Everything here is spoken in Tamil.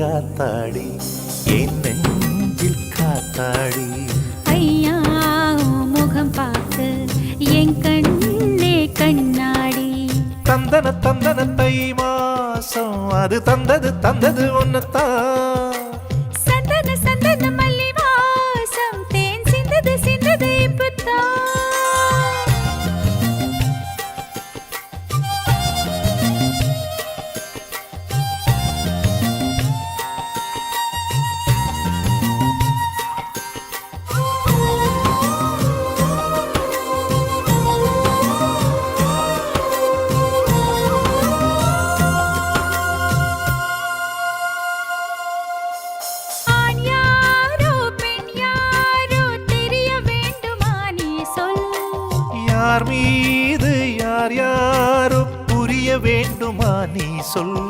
ஆத்தாடி என் நெஞ்சில் காத்தாடி. ஐயா முகம் பார்த்து என் கண்ணே கண்ணாடி. தந்தன தந்தன தை மாசம் அது தந்தது தந்தது ஒன்னத்தான். சந்தன சந்தன மல்லி வாசம் தேன் சிந்தது சிந்தது இப்பத்தான். யார் மீது யார் யாரோ புரிய வேண்டுமா நீ சொல்.